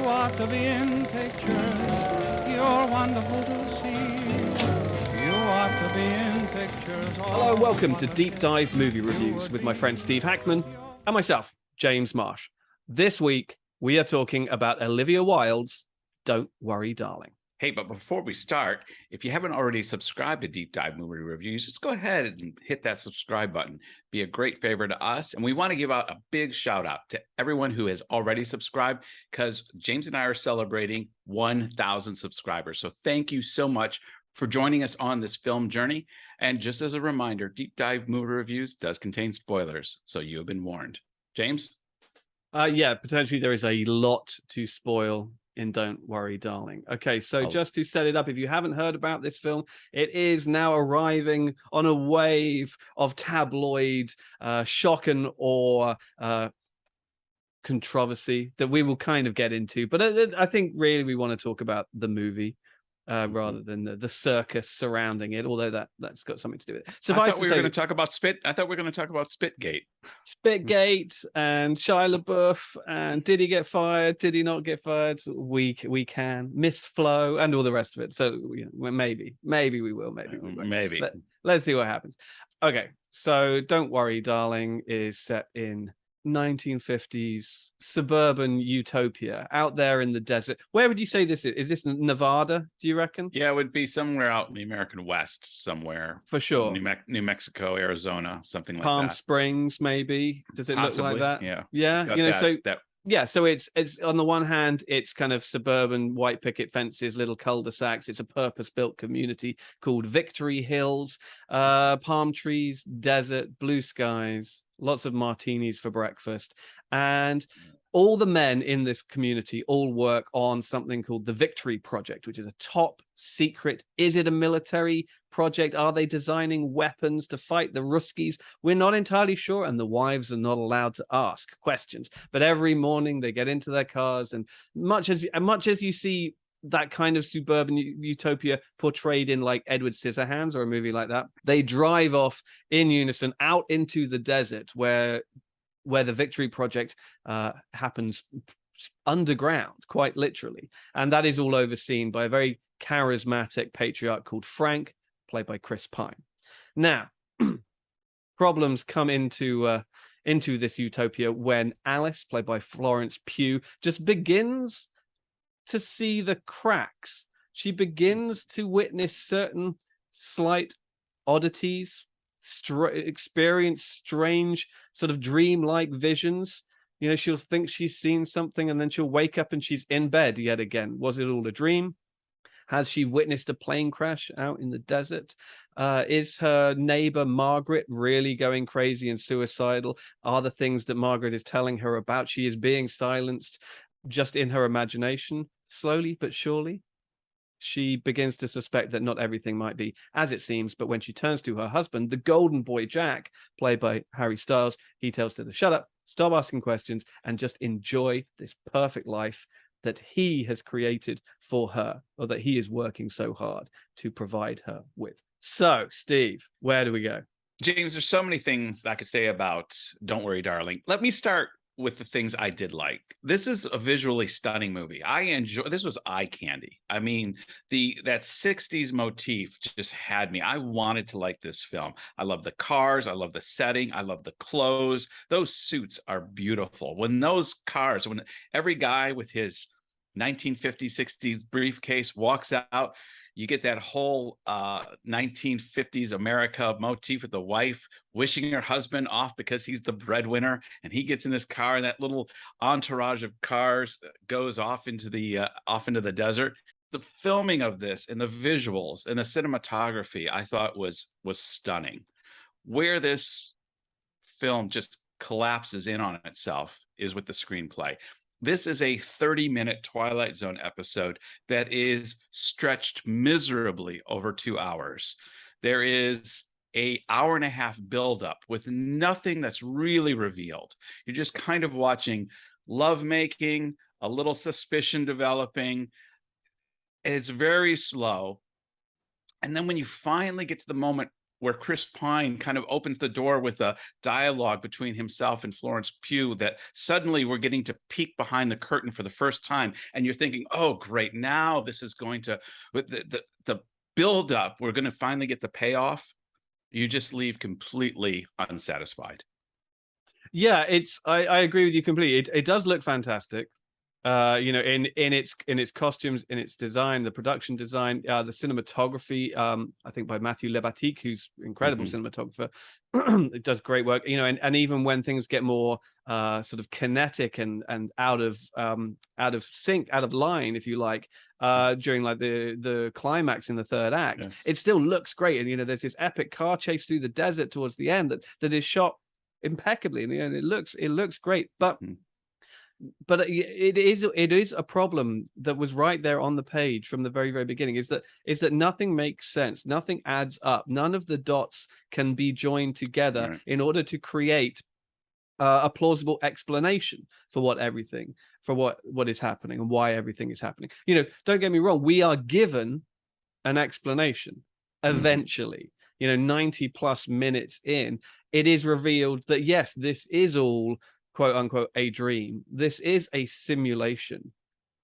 ought to be in pictures. You're wonderful to see. You ought to be in pictures. Hello and welcome to Deep Dive Movie Reviews with my friend Steve Hackman and myself, James Marsh. This week, we are talking about Olivia Wilde's Don't Worry, Darling. Hey, but before we start, if you haven't already subscribed to Deep Dive Movie Reviews, just go ahead and hit that subscribe button. Be a great favor to us. And we want to give out a big shout out to everyone who has already subscribed, because James and I are celebrating 1,000 subscribers. So thank you so much for joining us on this film journey. And just as a reminder, Deep Dive Movie Reviews does contain spoilers, so you have been warned. James? Yeah, potentially there is a lot to spoil in Don't Worry, Darling. Okay, so just to set it up, if you haven't heard about this film, it is now arriving on a wave of tabloid shock and awe controversy that we will kind of get into. But I think really we want to talk about the movie rather than the circus surrounding it, although that's got something to do with it. I thought we were going to talk about Spit. I thought we were going to talk about Spitgate. Spitgate and Shia LaBeouf, and did he get fired? Did he not get fired? We can Miss Flo and all the rest of it. So maybe we will. Maybe. Let's see what happens. Okay, so Don't Worry, Darling is set in 1950s suburban utopia out there in the desert. Where would you say this is? Is this Nevada, do you reckon? Yeah, it would be somewhere out in the American West, somewhere. For sure. New Mexico, Arizona, something like Palm that. Springs, maybe. Does it Possibly, look like that? Yeah. Yeah. Yeah, so it's on the one hand, it's kind of suburban white picket fences, little cul-de-sacs. It's a purpose-built community called Victory Hills, palm trees, desert, blue skies, lots of martinis for breakfast. And all the men in this community all work on something called the Victory Project, which is a top secret. Is it a military project? Are they designing weapons to fight the Ruskies? We're not entirely sure, and the wives are not allowed to ask questions. But every morning they get into their cars, and much as you see that kind of suburban utopia portrayed in like Edward Scissorhands or a movie like that, they drive off in unison out into the desert where the Victory Project happens underground, quite literally. And that is all overseen by a very charismatic patriarch called Frank, played by Chris Pine. Now, problems come into this utopia when Alice, played by Florence Pugh, just begins to see the cracks. She begins to witness certain slight oddities, experience strange sort of dreamlike visions. You know, she'll think she's seen something and then she'll wake up and she's in bed yet again. Was it all a dream? Has she witnessed a plane crash out in the desert? Is her neighbor Margaret really going crazy and suicidal? Are the things that Margaret is telling her about she is being silenced just in her imagination? Slowly but surely, she begins to suspect that not everything might be as it seems. But when she turns to her husband, the golden boy Jack, played by Harry Styles, he tells her to shut up, stop asking questions, and just enjoy this perfect life that he has created for her, or that he is working so hard to provide her with. So, Steve, where do we go? James, there's so many things I could say about Don't Worry, Darling. Let me start with the things I did like. This is a visually stunning movie. This was eye candy. I mean, that 60s motif just had me. I wanted to like this film. I love the cars. I love the setting. I love the clothes. Those suits are beautiful. When every guy with his 1950s, 60s briefcase walks out, you get that whole 1950s America motif with the wife wishing her husband off because he's the breadwinner, and he gets in his car and that little entourage of cars goes off into the desert. The filming of this and the visuals and the cinematography, I thought was stunning. Where this film just collapses in on itself is with the screenplay. This is a 30-minute Twilight Zone episode that is stretched miserably over 2 hours. There is an hour-and-a-half buildup with nothing that's really revealed. You're just kind of watching lovemaking, a little suspicion developing. It's very slow. And then when you finally get to the moment where Chris Pine kind of opens the door with a dialogue between himself and Florence Pugh, that suddenly we're getting to peek behind the curtain for the first time, and you're thinking, oh great, now this is going to, with the build up, we're going to finally get the payoff. You just leave completely unsatisfied. Yeah, I agree with you completely. It does look fantastic. You know, in its costumes, in its design, the production design, the cinematography, I think by Matthew Lebatique, who's incredible cinematographer. It does great work, you know, and even when things get more sort of kinetic and out of sync, out of line, if you like, during like the climax in the third act, it still looks great. And you know, there's this epic car chase through the desert towards the end that is shot impeccably, and you know, it looks great. But it is a problem that was right there on the page from the very, very beginning, is that nothing makes sense, nothing adds up, none of the dots can be joined together in order to create a plausible explanation for what is happening and why everything is happening. You know, don't get me wrong, we are given an explanation eventually. You know, 90 plus minutes in, it is revealed that yes, this is all quote unquote a dream. This is a simulation.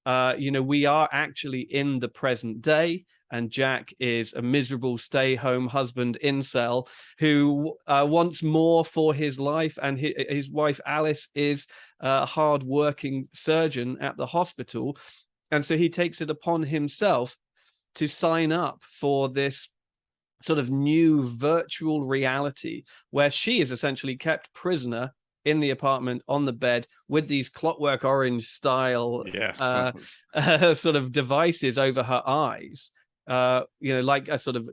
You know, we are actually in the present day, and Jack is a miserable stay-home husband incel who wants more for his life, and his wife Alice is a hard-working surgeon at the hospital, and so he takes it upon himself to sign up for this sort of new virtual reality where she is essentially kept prisoner in the apartment on the bed with these Clockwork Orange style sort of devices over her eyes, you know, like a sort of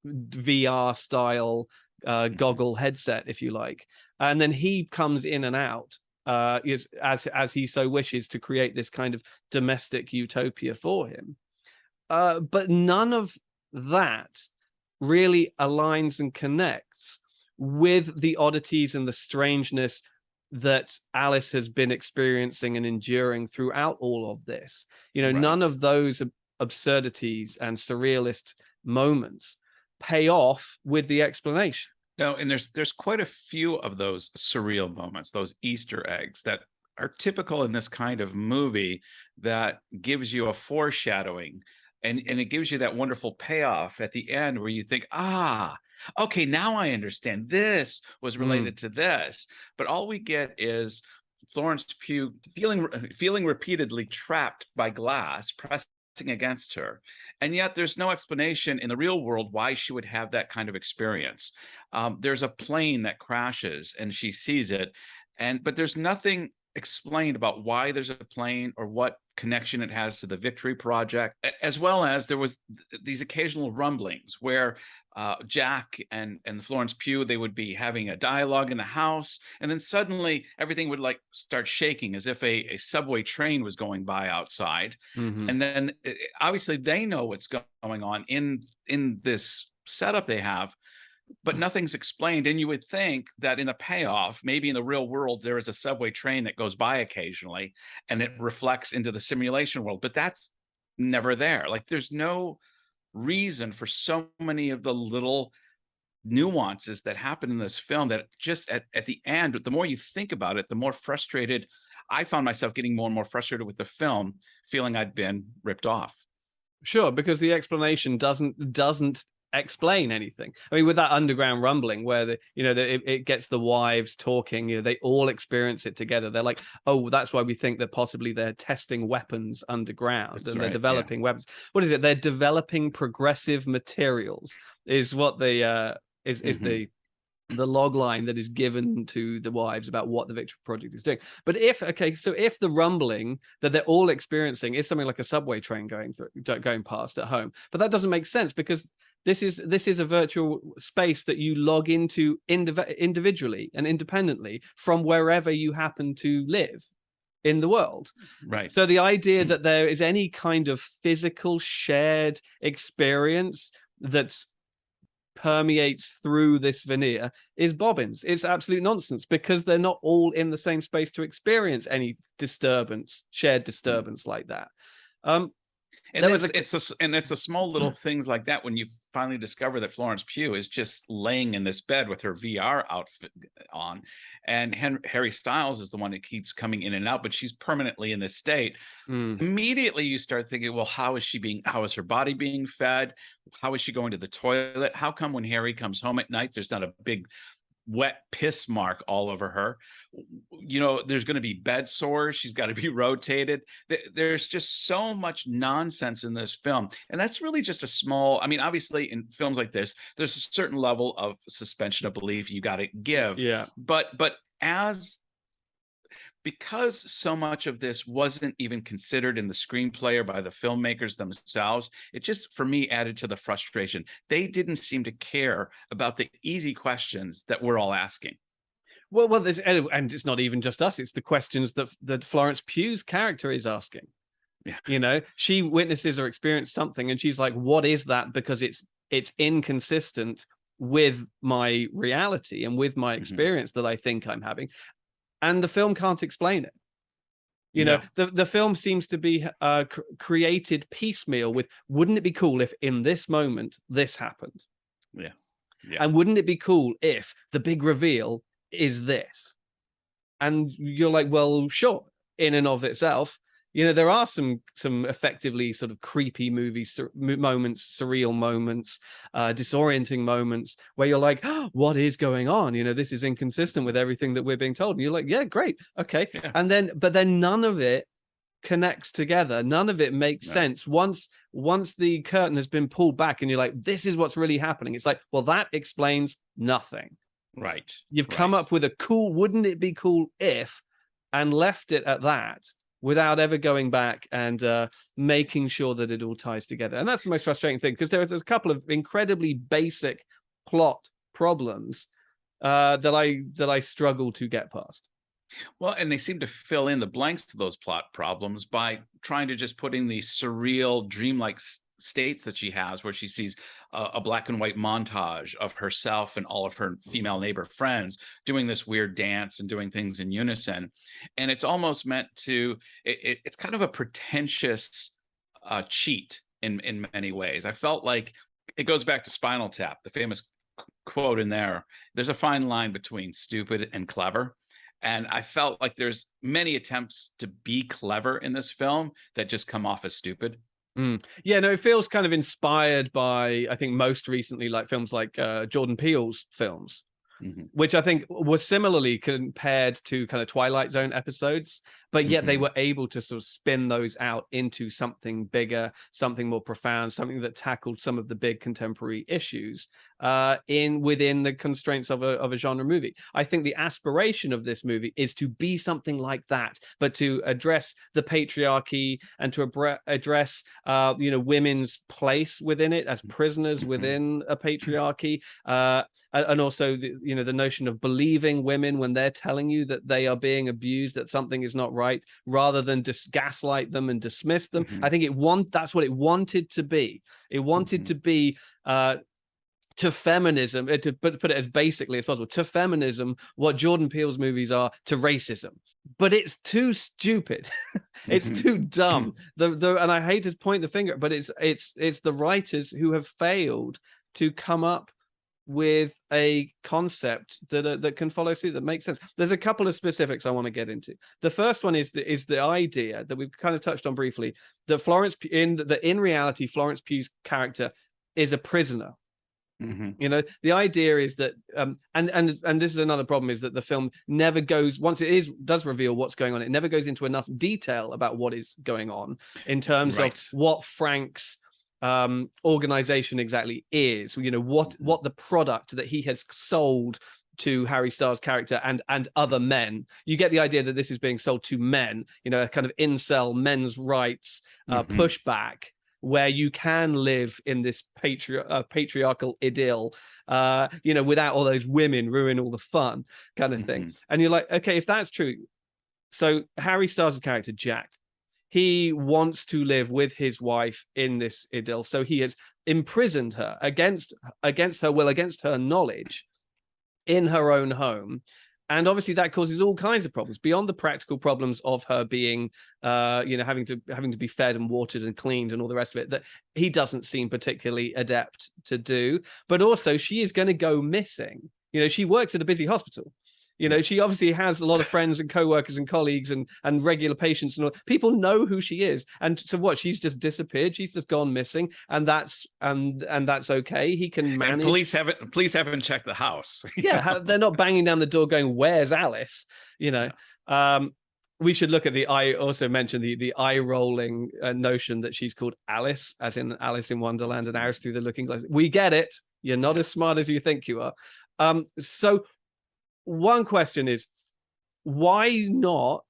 VR style goggle headset, if you like. And then he comes in and out as he so wishes to create this kind of domestic utopia for him. But none of that really aligns and connects with the oddities and the strangeness that Alice has been experiencing and enduring throughout all of this. You know, none of those absurdities and surrealist moments pay off with the explanation. No, and there's quite a few of those surreal moments, those Easter eggs that are typical in this kind of movie, that gives you a foreshadowing, and it gives you that wonderful payoff at the end where you think, okay, now I understand. This was related to this. But all we get is Florence Pugh feeling repeatedly trapped by glass pressing against her. And yet there's no explanation in the real world why she would have that kind of experience. There's a plane that crashes and she sees it, but there's nothing explained about why there's a plane or what connection it has to the Victory Project, as well as there was these occasional rumblings where Jack and Florence Pugh, they would be having a dialogue in the house, and then suddenly everything would like start shaking as if a subway train was going by outside. And then obviously they know what's going on in this setup they have, but nothing's explained. And you would think that in the payoff, maybe in the real world, there is a subway train that goes by occasionally and it reflects into the simulation world, but that's never there. Like there's no reason for so many of the little nuances that happen in this film that just at the end, the more you think about it, the more frustrated I found myself getting, more and more frustrated with the film, feeling I'd been ripped off. Sure, because the explanation doesn't explain anything. I mean, with that underground rumbling where it gets the wives talking, you know, they all experience it together. They're like, oh, that's why we think that possibly they're testing weapons underground. They're developing weapons. What is it? They're developing progressive materials is what they is the log line that is given to the wives about what the Victory Project is doing. But if the rumbling that they're all experiencing is something like a subway train going past at home, but that doesn't make sense because this is a virtual space that you log into individually and independently from wherever you happen to live in the world. Right. So the idea that there is any kind of physical shared experience that's permeates through this veneer is bobbins. It's absolute nonsense because they're not all in the same space to experience any shared disturbance like that. And There was it's a small little things like that when you finally discover that Florence Pugh is just laying in this bed with her VR outfit on, and Harry Styles is the one that keeps coming in and out, but she's permanently in this state. Immediately you start thinking, well, how is her body being fed? How is she going to the toilet? How come when Harry comes home at night, there's not a big wet piss mark all over her? You know, there's going to be bed sores. She's got to be rotated. There's just so much nonsense in this film. And that's really just a small, I mean, obviously in films like this, there's a certain level of suspension of belief you got to give. Yeah. But because so much of this wasn't even considered in the screenplay or by the filmmakers themselves, it just, for me, added to the frustration. They didn't seem to care about the easy questions that we're all asking. Well, and it's not even just us. It's the questions that Florence Pugh's character is asking. Yeah. You know, she witnesses or experiences something and she's like, what is that? Because it's inconsistent with my reality and with my experience that I think I'm having. And the film can't explain it. You know, the film seems to be created piecemeal with, wouldn't it be cool if in this moment this happened? Yes. Yeah. And wouldn't it be cool if the big reveal is this? And you're like, well, sure, in and of itself. You know, there are some effectively sort of creepy moments, surreal moments, disorienting moments where you're like, oh, what is going on? You know, this is inconsistent with everything that we're being told. And you're like, yeah, great. Okay. Yeah. But then none of it connects together. None of it makes sense. Once the curtain has been pulled back and you're like, this is what's really happening. It's like, well, that explains nothing. Right. You've come up with a cool, wouldn't it be cool if, and left it at that, without ever going back and making sure that it all ties together. And that's the most frustrating thing, because there's a couple of incredibly basic plot problems that I struggle to get past. Well, and they seem to fill in the blanks to those plot problems by trying to just put in these surreal, dreamlike states that she has, where she sees a black and white montage of herself and all of her female neighbor friends doing this weird dance and doing things in unison. And it's almost meant to, it's kind of a pretentious cheat in many ways. I felt like it goes back to Spinal Tap, the famous quote in there. There's a fine line between stupid and clever. And I felt like there's many attempts to be clever in this film that just come off as stupid. Yeah, no, it feels kind of inspired by, I think most recently, like films like Jordan Peele's films, which I think were similarly compared to kind of Twilight Zone episodes, but yet they were able to sort of spin those out into something bigger, something more profound, something that tackled some of the big contemporary issues within the constraints of a genre movie. I think the aspiration of this movie is to be something like that, but to address the patriarchy and to address women's place within it as prisoners within a patriarchy, and also the notion of believing women when they're telling you that they are being abused, that something is not right, rather than just gaslight them and dismiss them. I think that's what it wanted to be. It wanted to be to feminism, to put it as basically as possible, to feminism what Jordan Peele's movies are to racism. But it's too stupid. It's too dumb. And I hate to point the finger, but it's the writers who have failed to come up with a concept that can follow through, that makes sense. There's a couple of specifics I want to get into. The first one is the idea that we've kind of touched on briefly, that in reality Florence Pugh's character is a prisoner. The idea is that and this is another problem, is that the film never goes, once it does reveal what's going on, it never goes into enough detail about what is going on in terms of what Frank's organization exactly is, what the product that he has sold to Harry Styles' character and other men. You get the idea that this is being sold to men, a kind of incel men's rights pushback, where you can live in this patriarchal idyll, without all those women ruin all the fun kind of thing. And you're like, okay, if that's true, so Harry Styles' character, Jack, he wants to live with his wife in this idyll. So he has imprisoned her against her will, against her knowledge, in her own home. And obviously that causes all kinds of problems beyond the practical problems of her being, having to be fed and watered and cleaned and all the rest of it that he doesn't seem particularly adept to do. But also she is going to go missing. She works at a busy hospital. She obviously has a lot of friends and co-workers and colleagues and regular patients and all. People know who she is. And so what? She's just disappeared. She's just gone missing, and that's okay. He can manage. And police haven't checked the house. Yeah, they're not banging down the door going, "Where's Alice?" We should look at I also mentioned the eye rolling notion that she's called Alice, as in Alice in Wonderland and Alice through the Looking Glass. We get it. You're not as smart as you think you are. So one question is, why not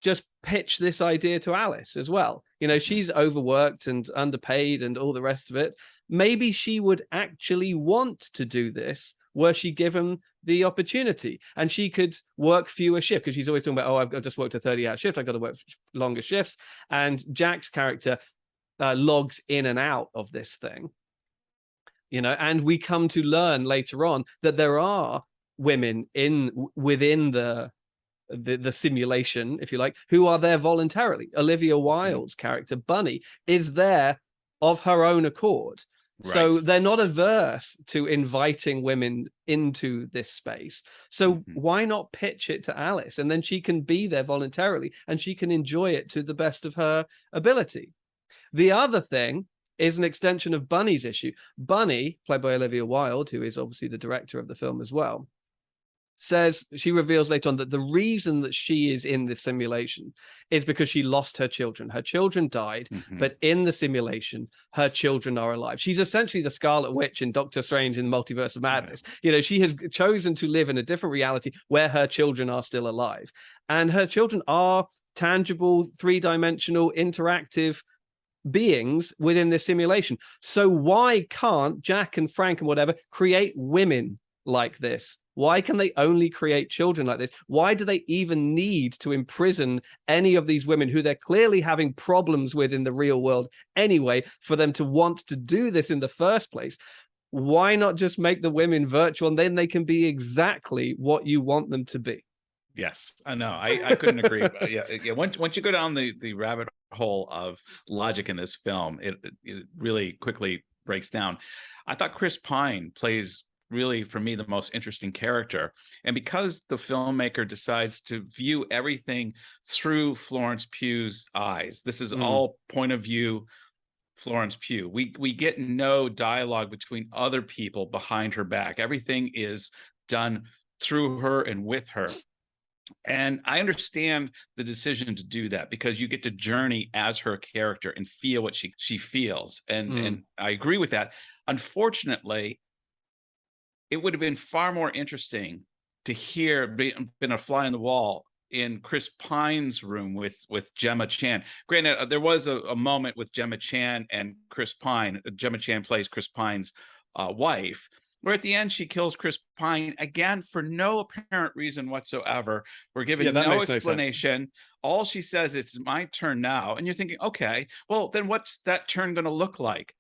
just pitch this idea to Alice as well? She's overworked and underpaid and all the rest of it. Maybe she would actually want to do this were she given the opportunity, and she could work fewer shifts, because she's always talking about, I've just worked a 30-hour shift, I've got to work longer shifts. And Jack's character logs in and out of this thing, and we come to learn later on that there are women within the simulation, if you like, who are there voluntarily. Olivia Wilde's character Bunny is there of her own accord. Right. So they're not averse to inviting women into this space. So why not pitch it to Alice, and then she can be there voluntarily and she can enjoy it to the best of her ability. The other thing is an extension of Bunny's issue. Bunny, played by Olivia Wilde, who is obviously the director of the film as well, she reveals later on that the reason that she is in the simulation is because she lost her children. Her children died, but in the simulation, her children are alive. She's essentially the Scarlet Witch in Doctor Strange in the Multiverse of Madness. She has chosen to live in a different reality where her children are still alive. And her children are tangible, three-dimensional, interactive beings within this simulation. So why can't Jack and Frank and whatever create women like this? Why can they only create children like this? Why do they even need to imprison any of these women who they're clearly having problems with in the real world anyway, for them to want to do this in the first place? Why not just make the women virtual, and then they can be exactly what you want them to be? Yes, I know. I couldn't agree. But yeah. Once you go down the rabbit hole of logic in this film, it really quickly breaks down. I thought Chris Pine plays really, for me, the most interesting character. And because the filmmaker decides to view everything through Florence Pugh's eyes, this is all point of view Florence Pugh. We get no dialogue between other people behind her back. Everything is done through her and with her. And I understand the decision to do that, because you get to journey as her character and feel what she feels. And I agree with that. Unfortunately, it would have been far more interesting to hear, been a fly on the wall in Chris Pine's room with Gemma Chan. Granted, there was a moment with Gemma Chan and Chris Pine. Gemma Chan plays Chris Pine's wife, where at the end she kills Chris Pine again for no apparent reason whatsoever. We're given no explanation. All she says is, "It's my turn now," and you're thinking, okay, well then what's that turn going to look like?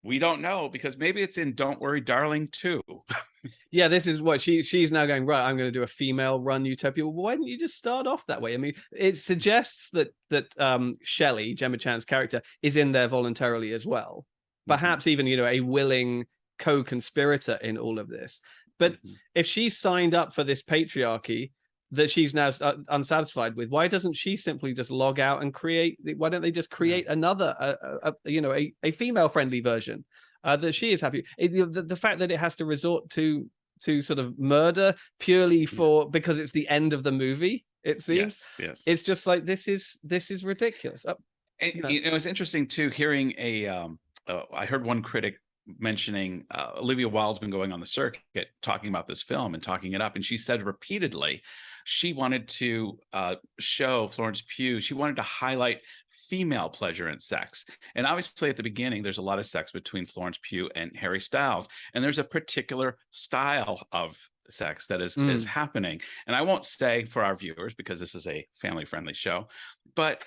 We don't know, because maybe it's in Don't Worry, Darling 2. Yeah, this is what she's now going, right, I'm going to do a female run utopia. Well, why didn't you just start off that way? I mean, it suggests that Shelley, Gemma Chan's character, is in there voluntarily as well. Perhaps even, a willing co-conspirator in all of this. But if she's signed up for this patriarchy that she's now unsatisfied with, why doesn't she simply just log out and why don't they just create another a female friendly version that she is happy? The fact that it has to resort to sort of murder purely because it's the end of the movie, it seems. Yes. It's just like, this is ridiculous. It was interesting too, hearing I heard one critic mentioning Olivia Wilde's been going on the circuit talking about this film and talking it up, and she said repeatedly she wanted to show Florence Pugh, she wanted to highlight female pleasure in sex. And obviously at the beginning there's a lot of sex between Florence Pugh and Harry Styles, and there's a particular style of sex that is happening. And I won't say for our viewers, because this is a family friendly show, but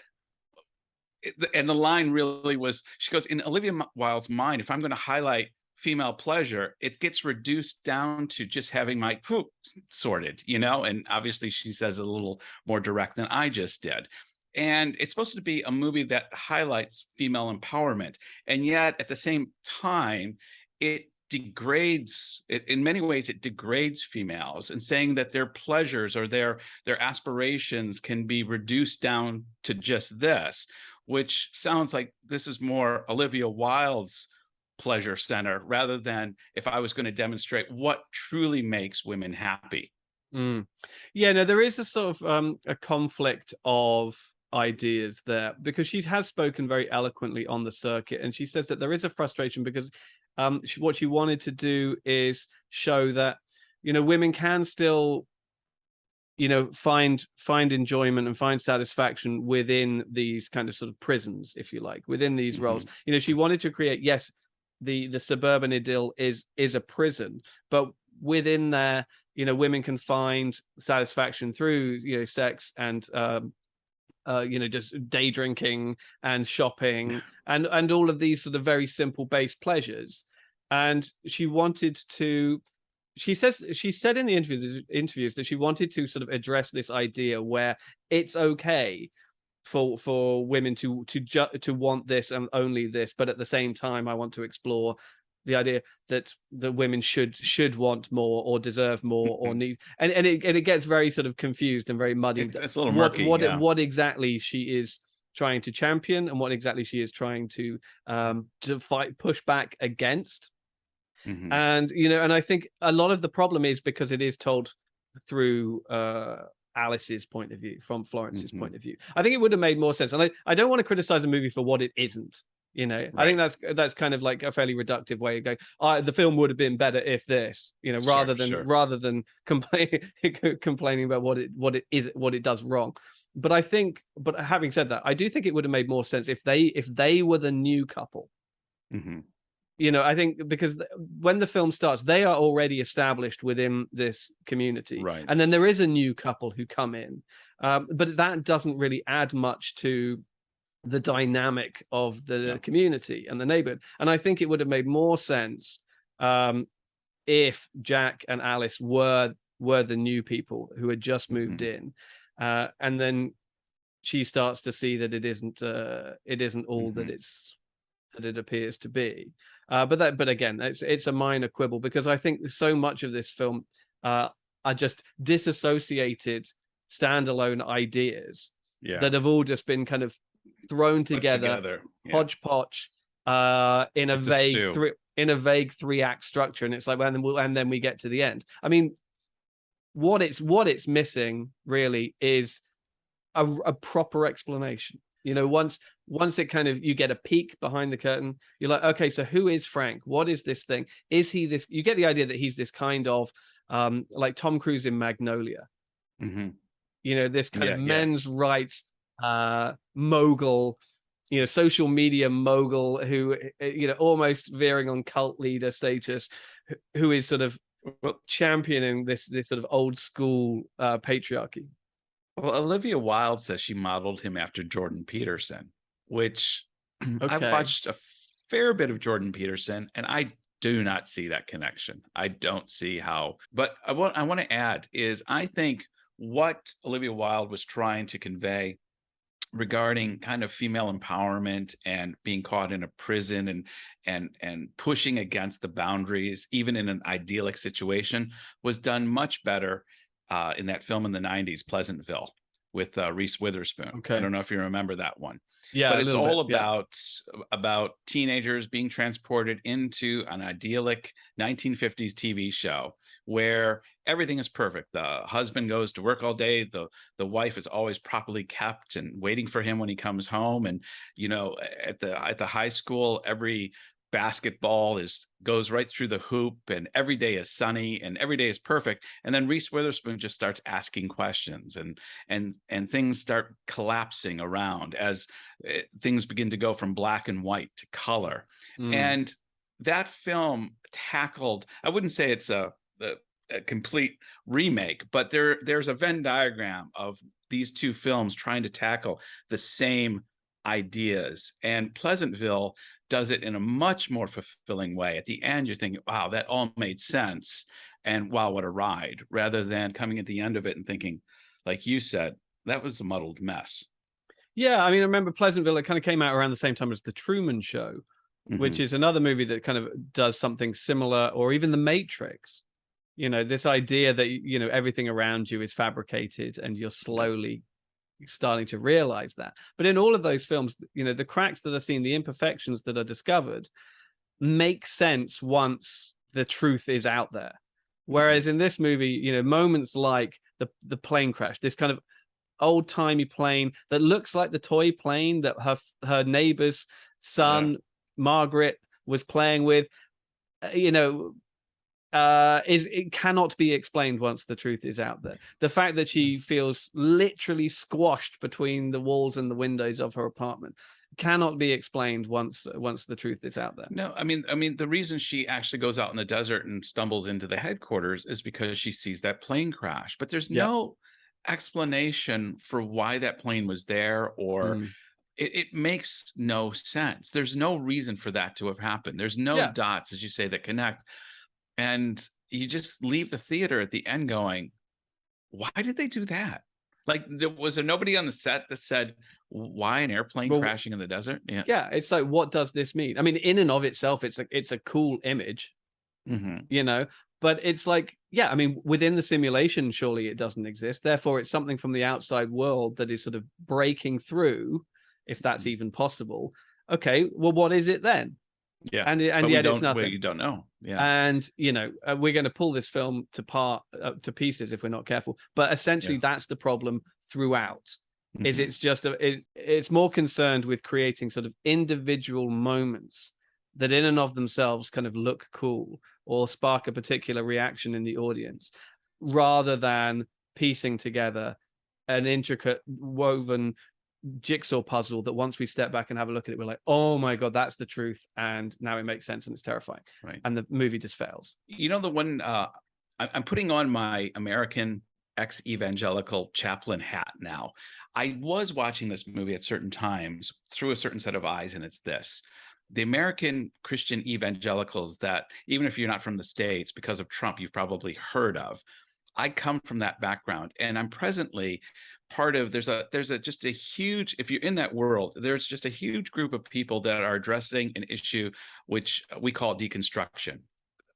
and the line really was, she goes, in Olivia Wilde's mind, if I'm going to highlight female pleasure, it gets reduced down to just having my poop sorted, and obviously she says it a little more direct than I just did. And it's supposed to be a movie that highlights female empowerment, and yet at the same time it degrades it in many ways. It degrades females and saying that their pleasures or their aspirations can be reduced down to just this, which sounds like this is more Olivia Wilde's pleasure center rather than if I was going to demonstrate what truly makes women happy. Yeah, no, there is a sort of a conflict of ideas there, because she has spoken very eloquently on the circuit, and she says that there is a frustration because what she wanted to do is show that women can still find enjoyment and find satisfaction within these kind of sort of prisons, if you like, within these roles. She wanted to create, yes, the suburban idyll is a prison, but within there, women can find satisfaction through sex and just day drinking and shopping and all of these sort of very simple base pleasures. And she wanted to, she said in the interviews that she wanted to sort of address this idea where it's okay for women to want this and only this, but at the same time I want to explore the idea that the women should want more or deserve more or need, and it gets very sort of confused and very muddy. It's a little murky. What exactly she is trying to champion and what exactly she is trying to push back against. And and I think a lot of the problem is because it is told through Alice's point of view, from Florence's point of view. I think it would have made more sense, and I don't want to criticize a movie for what it isn't. Right. I think that's kind of like a fairly reductive way of going. The film would have been better if this, rather than complaining about what it does wrong. But having said that, I do think it would have made more sense if they were the new couple. I think because when the film starts, they are already established within this community, right? And then there is a new couple who come in, but that doesn't really add much to the dynamic of the community and the neighborhood. And I think it would have made more sense if Jack and Alice were the new people who had just moved in, and then she starts to see that it isn't all that it appears to be. But again, it's a minor quibble, because I think so much of this film are just disassociated standalone ideas that have all just been kind of thrown together. Hodgepodge, in a vague 3-act structure, and it's like, and then we get to the end. I mean, what it's missing really is a proper explanation. Once it kind of, you get a peek behind the curtain, you're like, okay, so who is Frank? What is this thing? Is he this? You get the idea that he's this kind of like Tom Cruise in Magnolia. This kind of men's rights mogul, social media mogul who, almost veering on cult leader status, who is sort of championing this sort of old school patriarchy. Well, Olivia Wilde says she modeled him after Jordan Peterson, which I've watched a fair bit of Jordan Peterson, and I do not see that connection. I don't see how. But what I want to add is, I think what Olivia Wilde was trying to convey regarding kind of female empowerment and being caught in a prison and pushing against the boundaries, even in an idyllic situation, was done much better in that film in the 90s, Pleasantville, with Reese Witherspoon. I don't know if you remember that one. But it's all about teenagers being transported into an idyllic 1950s TV show where everything is perfect. The husband goes to work all day. The wife is always properly kept and waiting for him when he comes home. And at the high school, every basketball goes right through the hoop, and every day is sunny and every day is perfect. And then Reese Witherspoon just starts asking questions, and things start collapsing around as things begin to go from black and white to color. And that film tackled, I wouldn't say it's a complete remake, but there's a Venn diagram of these two films trying to tackle the same ideas. And Pleasantville does it in a much more fulfilling way. At the end, you're thinking, wow, that all made sense. And wow, what a ride, rather than coming at the end of it and thinking, like you said, that was a muddled mess. Yeah, I mean, I remember Pleasantville, it kind of came out around the same time as The Truman Show, which is another movie that kind of does something similar, or even The Matrix. You know, this idea that, you know, everything around you is fabricated and you're slowly starting to realize that. But in all of those films, you know, the cracks that are seen, the imperfections that are discovered make sense once the truth is out there. Whereas in this movie, you know, moments like the plane crash, this kind of old-timey plane that looks like the toy plane that her neighbor's son, Margaret, was playing with, you know, it cannot be explained once the truth is out there. The fact that she feels literally squashed between the walls and the windows of her apartment cannot be explained once the truth is out there. No, I mean, the reason she actually goes out in the desert and stumbles into the headquarters is because she sees that plane crash. But there's no explanation for why that plane was there, or it makes no sense. There's no reason for that to have happened. There's no dots, as you say, that connect. And you just leave the theater at the end going, why did they do that? Like, was there nobody on the set that said, why an airplane crashing in the desert? Yeah, it's like, what does this mean? I mean, in and of itself, it's a cool image, you know, but it's like, yeah, I mean, within the simulation, surely it doesn't exist. Therefore, it's something from the outside world that is sort of breaking through, if that's even possible. Okay, well, what is it then? Yeah, and yet it's nothing. You don't know. Yeah, and you know, we're going to pull this film to pieces if we're not careful. But essentially, that's the problem throughout. Is it's just it's more concerned with creating sort of individual moments that, in and of themselves, kind of look cool or spark a particular reaction in the audience, rather than piecing together an intricate woven jigsaw puzzle that once we step back and have a look at it, we're like, oh my god, that's the truth, and now it makes sense and it's terrifying, right? And the movie just fails. You know, the one I'm putting on my American ex-evangelical chaplain hat now. I was watching this movie at certain times through a certain set of eyes, and it's this: the American Christian evangelicals that, even if you're not from the States, because of Trump, you've probably heard of. I come from that background, and I'm presently part of, there's just a huge, if you're in that world, there's just a huge group of people that are addressing an issue which we call deconstruction.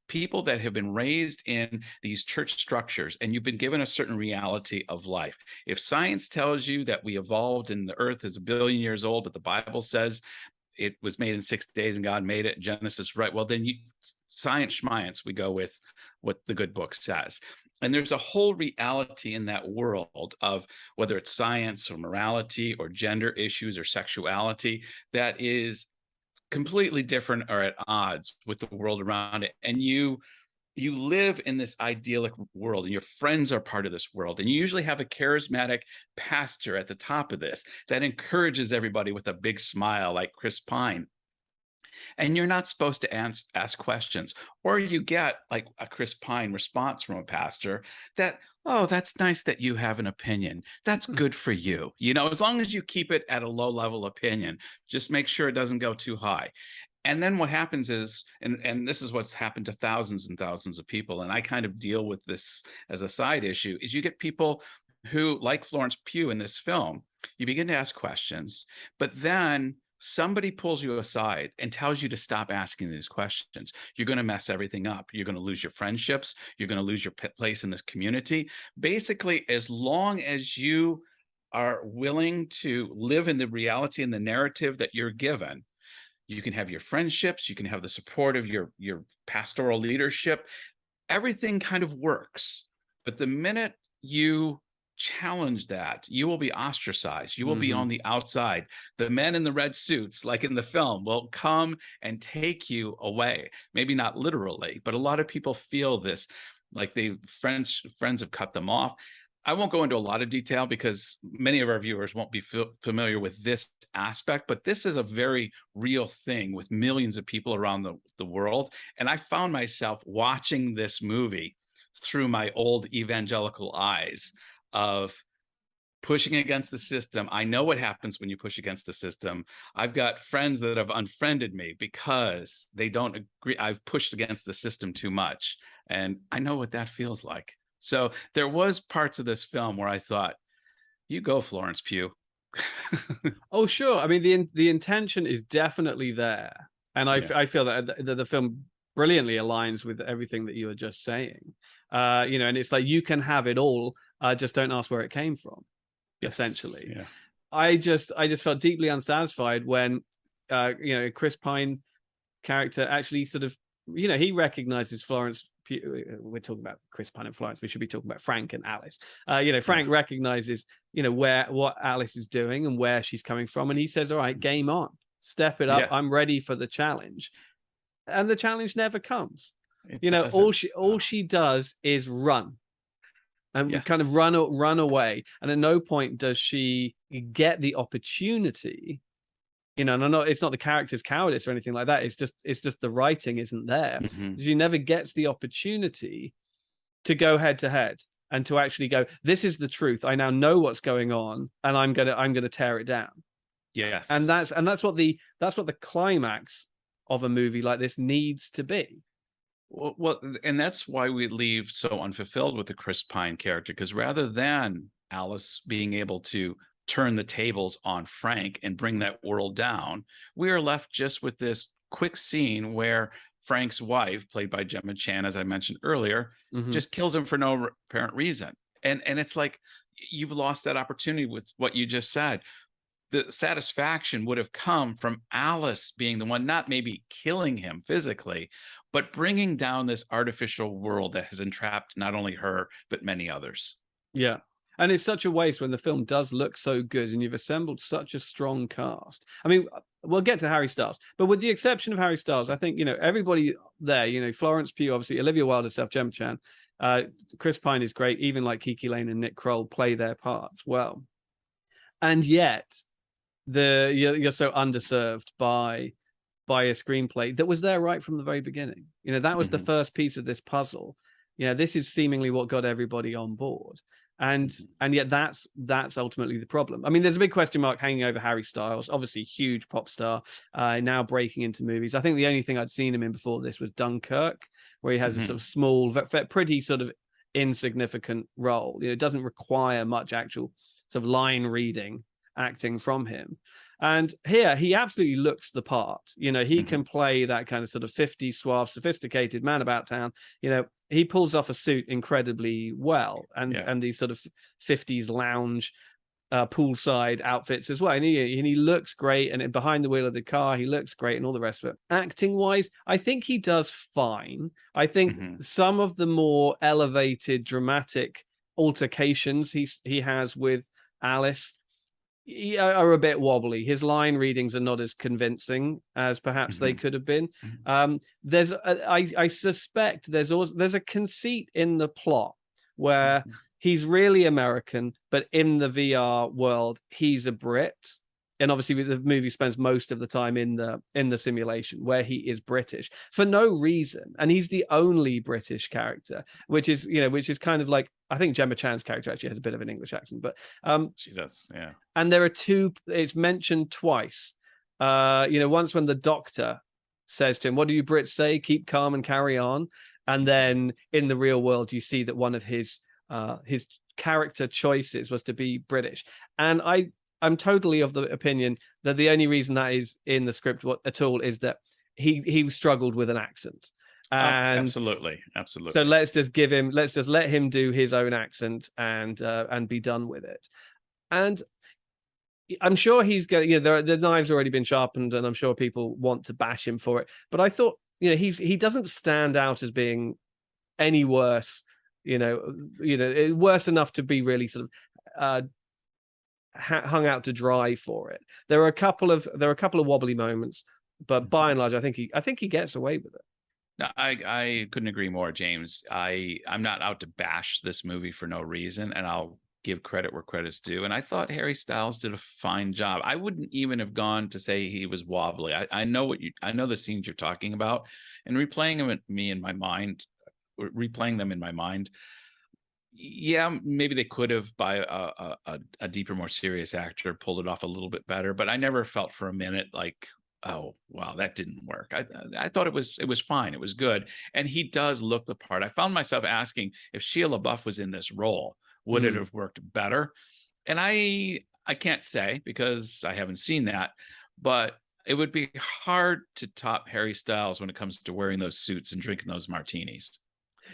People that have been raised in these church structures, and you've been given a certain reality of life. If science tells you that we evolved and the earth is 1 billion years old, but the Bible says it was made in 6 days and God made it, Genesis, right? Well, then science schmience, we go with what the good book says. And there's a whole reality in that world of whether it's science or morality or gender issues or sexuality that is completely different or at odds with the world around it. And you live in this idyllic world, and your friends are part of this world. And you usually have a charismatic pastor at the top of this that encourages everybody with a big smile, like Chris Pine. And you're not supposed to ask questions, or you get like a Chris Pine response from a pastor that, oh, that's nice that you have an opinion. That's good for you. You know, as long as you keep it at a low level opinion, just make sure it doesn't go too high. And then what happens is, and this is what's happened to thousands and thousands of people, and I kind of deal with this as a side issue, is you get people who, like Florence Pugh in this film, you begin to ask questions, but then somebody pulls you aside and tells you to stop asking these questions. You're going to mess everything up. You're going to lose your friendships. You're going to lose your place in this community. Basically, as long as you are willing to live in the reality and the narrative that you're given, you can have your friendships. You can have the support of your pastoral leadership. Everything kind of works. But the minute you challenge that, you will be ostracized. You will be on the outside. The men in the red suits, like in the film, will come and take you away. Maybe not literally, but a lot of people feel this, like the friends have cut them off. I won't go into a lot of detail because many of our viewers won't be familiar with this aspect, but this is a very real thing with millions of people around the world. And I found myself watching this movie through my old evangelical eyes of pushing against the system. I know what happens when you push against the system. I've got friends that have unfriended me because they don't agree. I've pushed against the system too much. And I know what that feels like. So there was parts of this film where I thought, you go, Florence Pugh. Oh, sure. I mean, the intention is definitely there. And I feel that the film brilliantly aligns with everything that you were just saying. And it's like, you can have it all, just don't ask where it came from, essentially. Yeah. I just felt deeply unsatisfied when, Chris Pine character actually sort of, he recognizes Florence. We're talking about Chris Pine and Florence. We should be talking about Frank and Alice. Frank recognizes, what Alice is doing and where she's coming from. And he says, all right, game on, step it up. Yeah. I'm ready for the challenge. And the challenge never comes. All she does is run and kind of run away. And at no point does she get the opportunity. And it's not the character's cowardice or anything like that. It's just the writing isn't there. Mm-hmm. She never gets the opportunity to go head to head and to actually go, this is the truth. I now know what's going on, and I'm gonna tear it down. Yes. And that's what the climax of a movie like this needs to be. Well, and that's why we leave so unfulfilled with the Chris Pine character, because rather than Alice being able to turn the tables on Frank and bring that world down, we are left just with this quick scene where Frank's wife, played by Gemma Chan, as I mentioned earlier, just kills him for no apparent reason. And it's like, you've lost that opportunity with what you just said. The satisfaction would have come from Alice being the one, not maybe killing him physically, but bringing down this artificial world that has entrapped not only her, but many others. Yeah. And it's such a waste when the film does look so good and you've assembled such a strong cast. I mean, we'll get to Harry Styles, but with the exception of Harry Styles, I think, everybody there, Florence Pugh, obviously, Olivia Wilde herself, Gemma Chan, Chris Pine is great. Even like KiKi, Layne and Kroll play their parts well. And yet you're so underserved by a screenplay that was there right from the very beginning. That was the first piece of this puzzle. This is seemingly what got everybody on board. And yet that's ultimately the problem. I mean, there's a big question mark hanging over Harry Styles, obviously huge pop star, now breaking into movies. I think the only thing I'd seen him in before this was Dunkirk, where he has a sort of small, pretty sort of insignificant role. It doesn't require much actual sort of line reading acting from him. And here he absolutely looks the part. He can play that kind of sort of 50s suave, sophisticated man about town. He pulls off a suit incredibly well, and these sort of 50s lounge poolside outfits as well. And he looks great, and behind the wheel of the car, he looks great, and all the rest of it. Acting wise, I think he does fine. I think some of the more elevated, dramatic altercations he has with Alice are a bit wobbly. His line readings are not as convincing as perhaps they could have been. I suspect there's a conceit in the plot where he's really American, but in the VR world, he's a Brit. And obviously the movie spends most of the time in the simulation where he is British for no reason. And he's the only British character, which is kind of like, I think Gemma Chan's character actually has a bit of an English accent, but she does. Yeah. And there are it's mentioned twice. Once when the doctor says to him, what do you Brits say? Keep calm and carry on. And then in the real world, you see that one of his character choices was to be British. And I'm totally of the opinion that the only reason that is in the script at all is that he struggled with an accent. And absolutely. So let's just let him do his own accent and be done with it. And I'm sure he's going. The knives already been sharpened, and I'm sure people want to bash him for it. But I thought, he doesn't stand out as being any worse. Worse enough to be really sort of hung out to dry for it. There are a couple of wobbly moments, but by and large, I think he gets away with it. No, I couldn't agree more, James. I'm not out to bash this movie for no reason, and I'll give credit where credit's due. And I thought Harry Styles did a fine job. I wouldn't even have gone to say he was wobbly. I know the scenes you're talking about, and replaying them in my mind, Yeah, maybe they could have, by a deeper, more serious actor, pulled it off a little bit better. But I never felt for a minute like, oh wow, that didn't work. I thought it was fine. It was good, and he does look the part. I found myself asking if Shia LaBeouf was in this role, would it have worked better? And I can't say because I haven't seen that, but it would be hard to top Harry Styles when it comes to wearing those suits and drinking those martinis.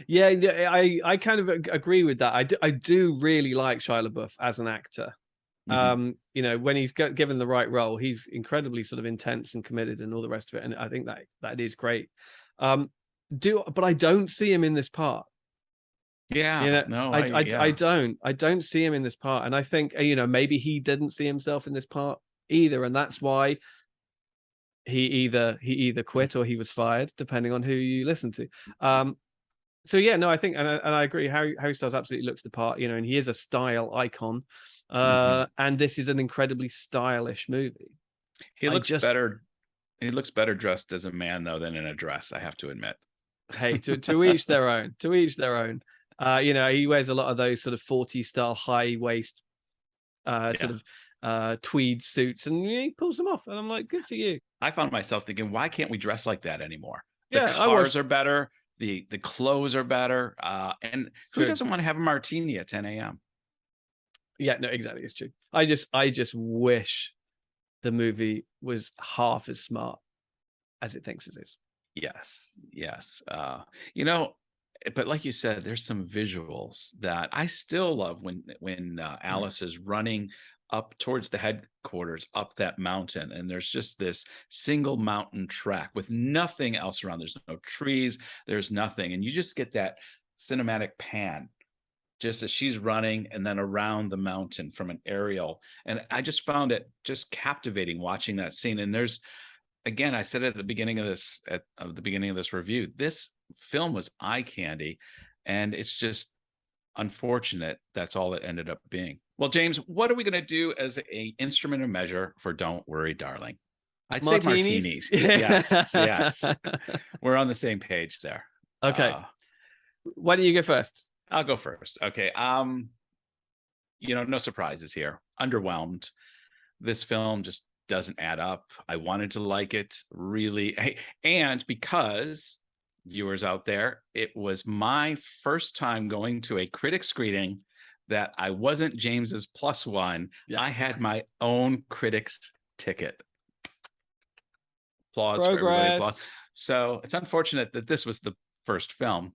Yeah, I kind of agree with that. I do really like Shia LaBeouf as an actor. You know, when he's given the right role, he's incredibly sort of intense and committed and all the rest of it. And I think that is great. But I don't see him in this part. Yeah, You know, no, I don't see him in this part. And I think, you know, maybe he didn't see himself in this part either. And that's why he either quit or he was fired, depending on who you listen to. So yeah, no, I think, and I agree. Harry Styles absolutely looks the part, you know, and he is a style icon. And this is an incredibly stylish movie. He looks better. He looks better dressed as a man though than in a dress, I have to admit. Hey, to each their own. To each their own. You know, he wears a lot of those sort of 40s style high waist, sort of tweed suits, and he pulls them off. And I'm like, good for you. I found myself thinking, why can't we dress like that anymore? The Yeah, cars are better. The clothes are better. And who doesn't want to have a martini at 10 a.m.? Yeah, no, exactly. It's true. I just wish the movie was half as smart as it thinks it is. Yes. You know, but like you said, there's some visuals that I still love when Alice is running up towards the headquarters, up that mountain, and there's just this single mountain track with nothing else around. There's no trees, there's nothing, and you just get that cinematic pan just as she's running and then around the mountain from an aerial. And I just found it just captivating watching that scene. And there's, again, I said at the beginning of this review, this film was eye candy, and it's just unfortunate that's all it ended up being. Well, James, what are we going to do as a instrument of measure for Don't Worry, Darling? I'd say martinis. Yes. We're on the same page there. Okay. Why don't you go first? I'll go first. Okay. You know, no surprises here. Underwhelmed. This film just doesn't add up. I wanted to like it, really. And because, viewers out there, it was my first time going to a critic screening that I wasn't James's plus one. Yeah. I had my own critic's ticket. Applause for everybody. Applause. So it's unfortunate that this was the first film.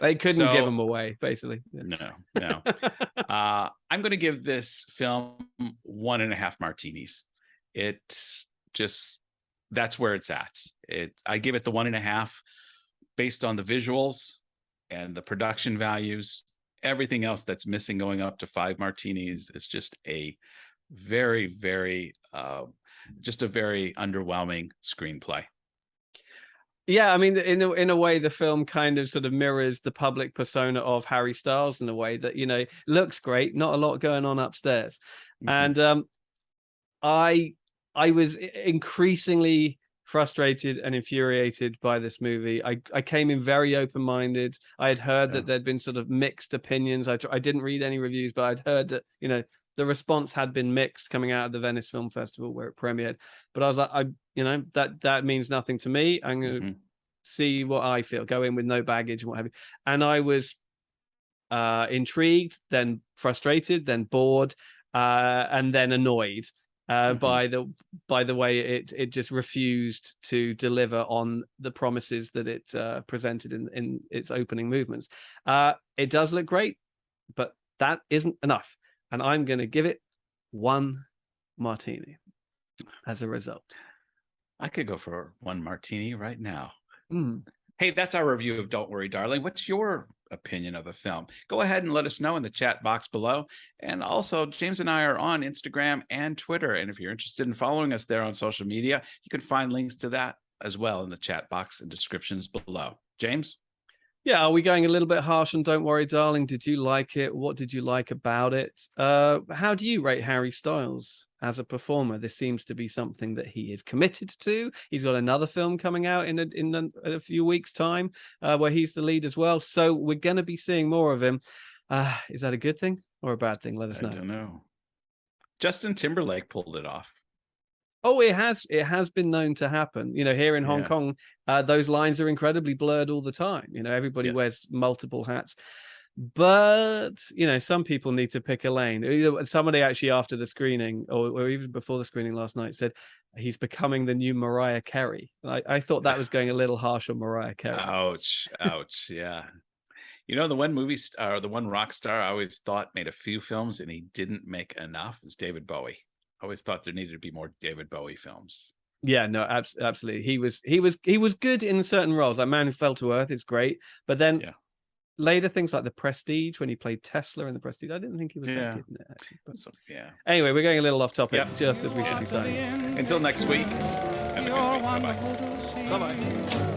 They couldn't give them away, basically. Yeah. No. I'm going to give this film 1.5 martinis. It's just, that's where it's at. I give it the 1.5 based on the visuals and the production values. Everything else that's missing going up to 5 martinis is just a very, very, just a very underwhelming screenplay. Yeah, I mean, in a way, the film kind of sort of mirrors the public persona of Harry Styles in a way that, you know, looks great, not a lot going on upstairs. Mm-hmm. And I was increasingly frustrated and infuriated by this movie. I came in very open-minded. I had heard that there'd been sort of mixed opinions. I didn't read any reviews, but I'd heard that, you know, the response had been mixed coming out of the Venice Film Festival where it premiered. But I was like, you know, that means nothing to me. I'm going to see what I feel, go in with no baggage and what have you. And I was intrigued, then frustrated, then bored, and then annoyed by the way it just refused to deliver on the promises that it presented in its opening movements. It does look great, but that isn't enough. And I'm going to give it 1 martini as a result. I could go for 1 martini right now. Hey, that's our review of Don't Worry, Darling. What's your opinion of the film? Go ahead and let us know in the chat box below. And also, James and I are on Instagram and Twitter. And if you're interested in following us there on social media, you can find links to that as well in the chat box and descriptions below. James? Yeah, are we going a little bit harsh on Don't Worry, Darling? Did you like it? What did you like about it? How do you rate Harry Styles as a performer? This seems to be something that he is committed to. He's got another film coming out in a few weeks' time where he's the lead as well. So we're going to be seeing more of him. Is that a good thing or a bad thing? Let us know. I don't know. Justin Timberlake pulled it off. Oh, it has been known to happen. Here in Hong Yeah. Kong, those lines are incredibly blurred all the time. Everybody Yes. wears multiple hats. But, some people need to pick a lane. Somebody actually after the screening or even before the screening last night said he's becoming the new Mariah Carey. I thought that was going a little harsh on Mariah Carey. Ouch. Ouch. Yeah. The one movie star, the one rock star I always thought made a few films and he didn't make enough is David Bowie. I always thought there needed to be more David Bowie films. Yeah, no, absolutely. He was good in certain roles. Like Man Who Fell to Earth is great, but then later things like The Prestige, when he played Tesla in The Prestige, I didn't think he was that good in it actually. But anyway, we're going a little off topic, just as we should be saying. Until next week. Have a good week. Bye-bye. Bye-bye.